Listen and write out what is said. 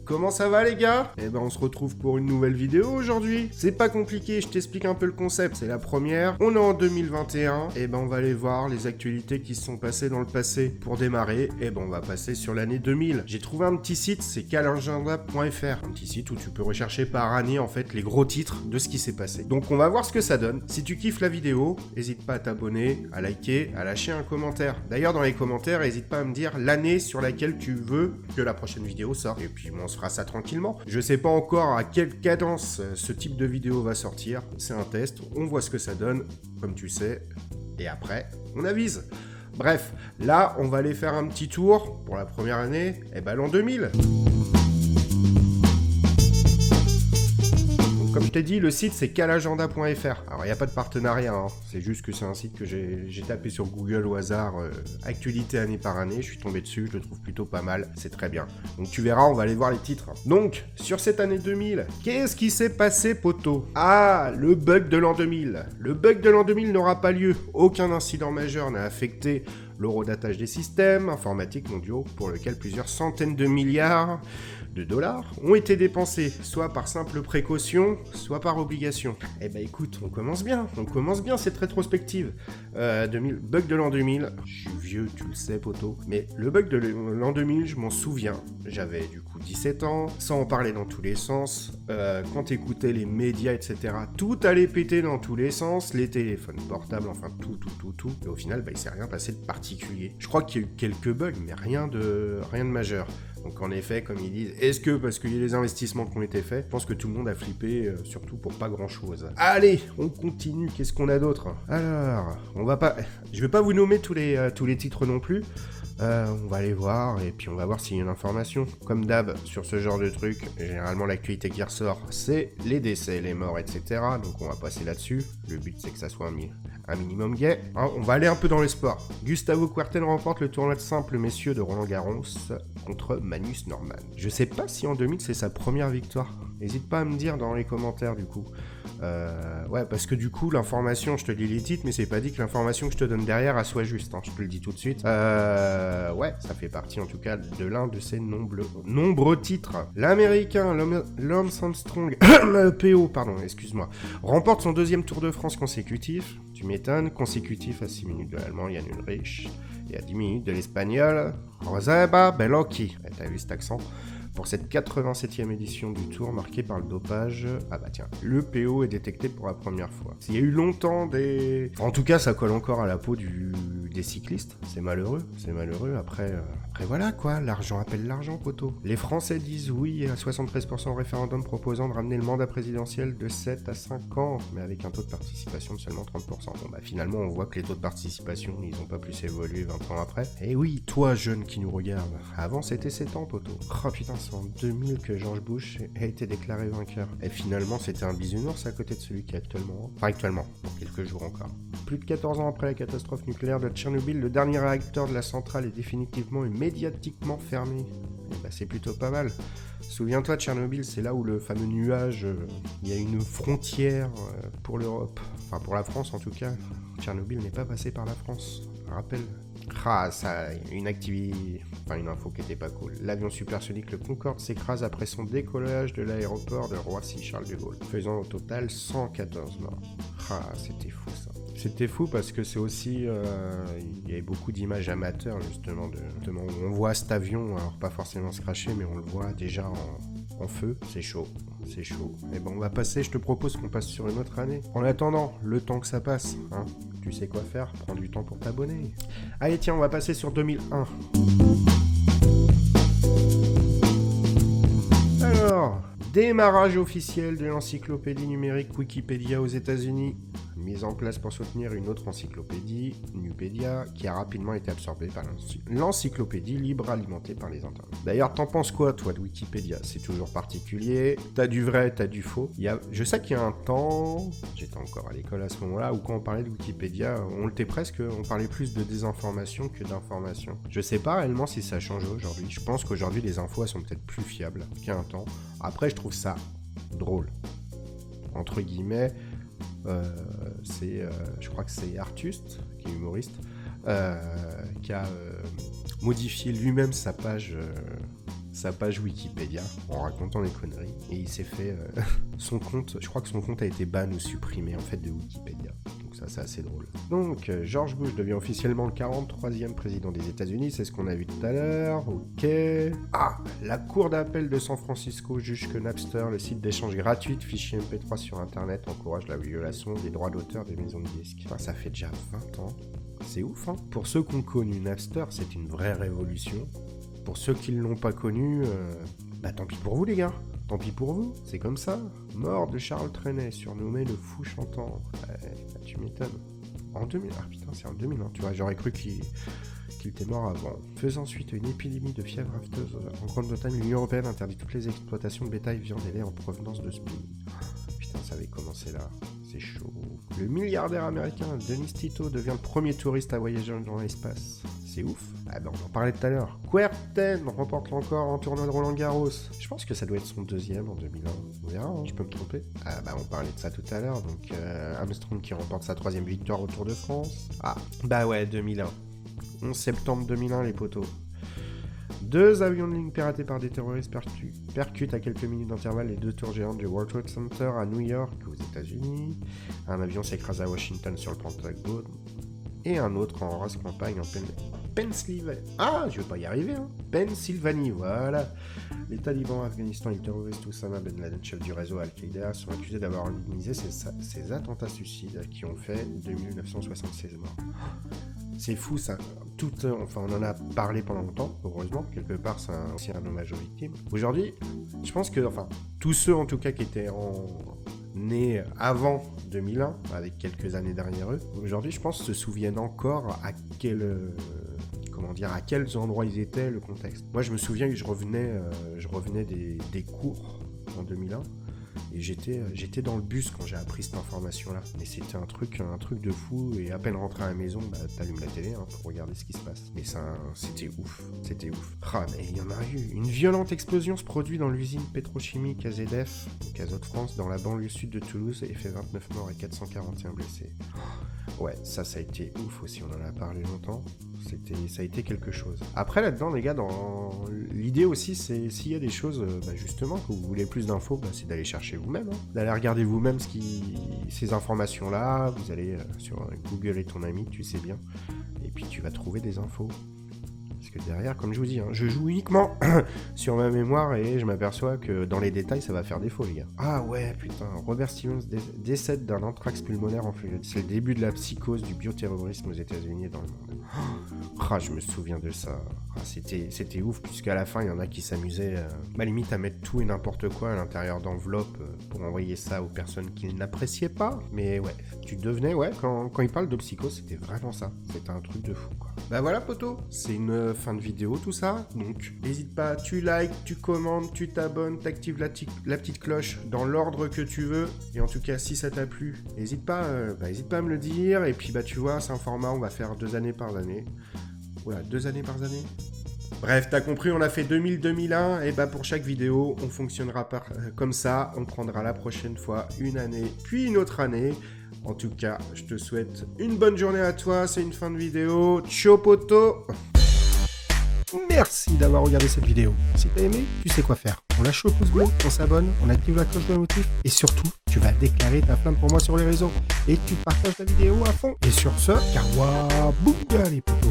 Comment ça va les gars? Eh ben on se retrouve pour une nouvelle vidéo aujourd'hui. C'est pas compliqué, je t'explique un peu le concept. C'est la première, on est en 2021, et ben on va aller voir les actualités qui se sont passées dans le passé. Pour démarrer, et ben on va passer sur l'année 2000. J'ai trouvé un petit site, c'est calagenda.fr. Un petit site où tu peux rechercher par année en fait les gros titres de ce qui s'est passé. Donc on va voir ce que ça donne. Si tu kiffes la vidéo, n'hésite pas à t'abonner, à liker, à lâcher un commentaire. D'ailleurs dans les commentaires, n'hésite pas à me dire l'année sur laquelle tu veux que la prochaine vidéo sorte. Et puis on se fera ça tranquillement. Je sais pas encore à quelle cadence ce type de vidéo va sortir. C'est un test, on voit ce que ça donne, comme tu sais. Et après, on avise. Bref, là, on va aller faire un petit tour pour la première année, et ben l'an 2000. Comme je t'ai dit, le site c'est calagenda.fr. Alors il n'y a pas de partenariat, hein. C'est juste que c'est un site que j'ai tapé sur Google au hasard, actualité année par année, je suis tombé dessus, je le trouve plutôt pas mal, c'est très bien. Donc tu verras, on va aller voir les titres. Donc, sur cette année 2000, qu'est-ce qui s'est passé poteau? Ah, le bug de l'an 2000. Le bug de l'an 2000 n'aura pas lieu, aucun incident majeur n'a affecté l'horodatage des systèmes informatiques mondiaux pour lequel plusieurs centaines de milliards de dollars ont été dépensés, soit par simple précaution, soit par obligation. Eh ben écoute, on commence bien cette rétrospective. Bug de l'an 2000, je suis vieux, tu le sais poto, mais le bug de l'an 2000, je m'en souviens. J'avais du coup 17 ans, ça en parlait dans tous les sens, quand t'écoutais les médias, etc., tout allait péter dans tous les sens, les téléphones portables, enfin tout, et au final, il s'est rien passé de particulier. Je crois qu'il y a eu quelques bugs, mais rien de majeur. Donc en effet, comme ils disent, est-ce que parce qu'il y a les investissements qui ont été faits, je pense que tout le monde a flippé, surtout pour pas grand-chose. Allez, on continue, qu'est-ce qu'on a d'autre? Alors, je vais pas vous nommer tous les titres non plus, on va aller voir, et puis on va voir s'il y a une information. Comme d'hab, sur ce genre de truc, généralement l'actualité qui ressort, c'est les décès, les morts, etc. Donc on va passer là-dessus. Le but c'est que ça soit un minimum gay. Hein, on va aller un peu dans les sports. Gustavo Kuerten remporte le tournoi de simple messieurs de Roland-Garros contre Magnus Norman. Je sais pas si en 2000 c'est sa première victoire. N'hésite pas à me dire dans les commentaires du coup. Ouais, parce que du coup, l'information, je te lis les titres, mais c'est pas dit que l'information que je te donne derrière, elle soit juste, hein, je te le dis tout de suite. Ouais, ça fait partie en tout cas de l'un de ces nombreux titres. L'Américain, Lance Armstrong, PO, pardon, excuse-moi, remporte son deuxième Tour de France consécutif, tu m'étonnes, consécutif à 6 minutes de l'Allemand Jan Ullrich, et à 10 minutes de l'Espagnol, Joseba Bellocchi. T'as vu cet accent? Pour cette 87e édition du Tour marquée par le dopage, ah bah tiens, le PO est détecté pour la première fois. Il y a eu longtemps des... En tout cas, ça colle encore à la peau des cyclistes. C'est malheureux. Après voilà quoi, l'argent appelle l'argent, poteau. Les Français disent oui à 73% au référendum proposant de ramener le mandat présidentiel de 7 à 5 ans, mais avec un taux de participation de seulement 30%. Bon bah finalement, on voit que les taux de participation, ils n'ont pas plus évolué 20 ans après. Et oui, toi jeune qui nous regarde, avant c'était 7 ans, poteau. Oh putain, c'est en 2000 que George Bush a été déclaré vainqueur. Et finalement, c'était un bisounours à côté de celui qui est actuellement. Enfin, actuellement, dans quelques jours encore. Plus de 14 ans après la catastrophe nucléaire de Tchernobyl, le dernier réacteur de la centrale est définitivement et médiatiquement fermé. Et bah, c'est plutôt pas mal. Souviens-toi, Tchernobyl, c'est là où le fameux nuage, il y a une frontière pour l'Europe. Enfin, pour la France en tout cas. Tchernobyl n'est pas passé par la France. Rappel. Ah, ça, une info qui était pas cool. L'avion supersonique, le Concorde, s'écrase après son décollage de l'aéroport de Roissy-Charles de Gaulle, faisant au total 114 morts. Ah, c'était fou ça. C'était fou parce que c'est aussi, il y avait beaucoup d'images amateurs justement, où on voit cet avion, alors pas forcément se cracher, mais on le voit déjà en feu. C'est chaud. Et ben on va passer, je te propose qu'on passe sur une autre année. En attendant, le temps que ça passe, hein, tu sais quoi faire, prends du temps pour t'abonner. Allez tiens, on va passer sur 2001. Alors, démarrage officiel de l'encyclopédie numérique Wikipédia aux États-Unis. Mise en place pour soutenir une autre encyclopédie, Nupedia, qui a rapidement été absorbée par l'encyclopédie libre alimentée par les internautes. D'ailleurs, t'en penses quoi, toi, de Wikipédia? C'est toujours particulier, t'as du vrai, t'as du faux. Je sais qu'il y a un temps, j'étais encore à l'école à ce moment-là, où quand on parlait de Wikipédia, on parlait plus de désinformation que d'information. Je sais pas réellement si ça a changé aujourd'hui. Je pense qu'aujourd'hui, les infos, elles sont peut-être plus fiables qu'il y a un temps. Après, je trouve ça drôle. Entre guillemets... je crois que c'est Artust, qui est humoriste, qui a modifié lui-même sa page sa page Wikipédia en racontant des conneries. Et il s'est fait son compte, je crois que son compte a été ban ou supprimé en fait de Wikipédia. Donc ça c'est assez drôle. Donc George Bush devient officiellement le 43e président des États-Unis, c'est ce qu'on a vu tout à l'heure. Ok. Ah, la cour d'appel de San Francisco juge que Napster, le site d'échange gratuit de fichiers MP3 sur internet, encourage la violation des droits d'auteur des maisons de disques. Enfin, ça fait déjà 20 ans. C'est ouf, hein. Pour ceux qui ont connu Napster, c'est une vraie révolution. Pour ceux qui ne l'ont pas connu, bah tant pis pour vous les gars. Tant pis pour vous, c'est comme ça. Mort de Charles Trenet, surnommé le fou chantant. Bah, tu m'étonnes. En 2000, ah putain, c'est en 2001, tu vois, j'aurais cru qu'il était mort avant. Faisant suite à une épidémie de fièvre afteuse en Grande-Bretagne, l'Union Européenne interdit toutes les exploitations de bétail, viande et lait en provenance de ce pays. Putain, ça avait commencé là. C'est chaud. Le milliardaire américain Dennis Tito devient le premier touriste à voyager dans l'espace. C'est ouf. Ah ben on en parlait tout à l'heure. Querten remporte encore un tournoi de Roland Garros. Je pense que ça doit être son deuxième en 2001. On verra, hein, je peux me tromper. Ah bah on parlait de ça tout à l'heure. Donc Armstrong qui remporte sa 3e victoire au Tour de France. Ah bah ouais, 2001. 11 septembre 2001 les potos. 2 avions de ligne piratés par des terroristes percutent à quelques minutes d'intervalle les 2 tours géantes du World Trade Center à New York, aux États-Unis. Un avion s'écrase à Washington sur le Pentagone. Et un autre en race campagne en Pennsylvanie. Ah, je vais pas y arriver, hein. Pennsylvanie, voilà. Les talibans, Afghanistan et les terroristes Oussama Ben Laden, chef du réseau Al-Qaïda, sont accusés d'avoir organisé ces attentats suicides qui ont fait 2976 morts. C'est fou ça. Enfin, on en a parlé pendant longtemps, heureusement. Quelque part, c'est aussi un hommage aux victimes. Aujourd'hui, je pense que, tous ceux en tout cas qui étaient nés avant 2001, avec quelques années derrière eux, aujourd'hui, je pense, se souviennent encore à quels endroits ils étaient, le contexte. Moi, je me souviens que je revenais des cours en 2001. Et j'étais dans le bus quand j'ai appris cette information-là. Mais c'était un truc de fou. Et à peine rentré à la maison, bah, t'allumes la télé pour regarder ce qui se passe. Mais ça, c'était ouf. Ah, mais il y en a eu. Une violente explosion se produit dans l'usine pétrochimique AZF, donc Azote France, dans la banlieue sud de Toulouse, et fait 29 morts et 441 blessés. Ouais, ça a été ouf aussi. On en a parlé longtemps. Ça a été quelque chose. Après, là-dedans, les gars, dans l'idée aussi, c'est s'il y a des choses, justement, que vous voulez plus d'infos, c'est d'aller chercher vous-même. Hein. D'aller regarder vous-même ces informations-là. Vous allez sur Google et ton ami, tu sais bien. Et puis, tu vas trouver des infos. Parce que derrière, comme je vous dis, je joue uniquement sur ma mémoire et je m'aperçois que dans les détails, ça va faire défaut, les gars. Ah ouais, putain, Robert Stevens décède d'un anthrax pulmonaire en Floride. C'est le début de la psychose du bioterrorisme aux États-Unis et dans le monde. Ah, je me souviens de ça. Ah, c'était ouf, puisqu'à la fin, il y en a qui s'amusaient, limite, à mettre tout et n'importe quoi à l'intérieur d'enveloppes pour envoyer ça aux personnes qu'ils n'appréciaient pas. Mais ouais, tu devenais, quand ils parlent de psychose, c'était vraiment ça. C'était un truc de fou, quoi. Bah voilà, poto, c'est une fin de vidéo, tout ça. Donc, n'hésite pas, tu likes, tu commentes, tu t'abonnes, t'actives la petite cloche dans l'ordre que tu veux. Et en tout cas, si ça t'a plu, n'hésite pas à me le dire. Et puis, tu vois, c'est un format, on va faire 2 années par année. Voilà, 2 années par année. Bref, t'as compris, on a fait 2000-2001, et pour chaque vidéo, on fonctionnera comme ça, on prendra la prochaine fois une année, puis une autre année. En tout cas, je te souhaite une bonne journée à toi, c'est une fin de vidéo. Ciao poto. Merci d'avoir regardé cette vidéo. Si t'as aimé, tu sais quoi faire. On lâche le pouce bleu, on s'abonne, on active la cloche de notif, et surtout, tu vas déclarer ta flamme pour moi sur les réseaux. Et tu partages la vidéo à fond. Et sur ce, kawa, bouga les potos.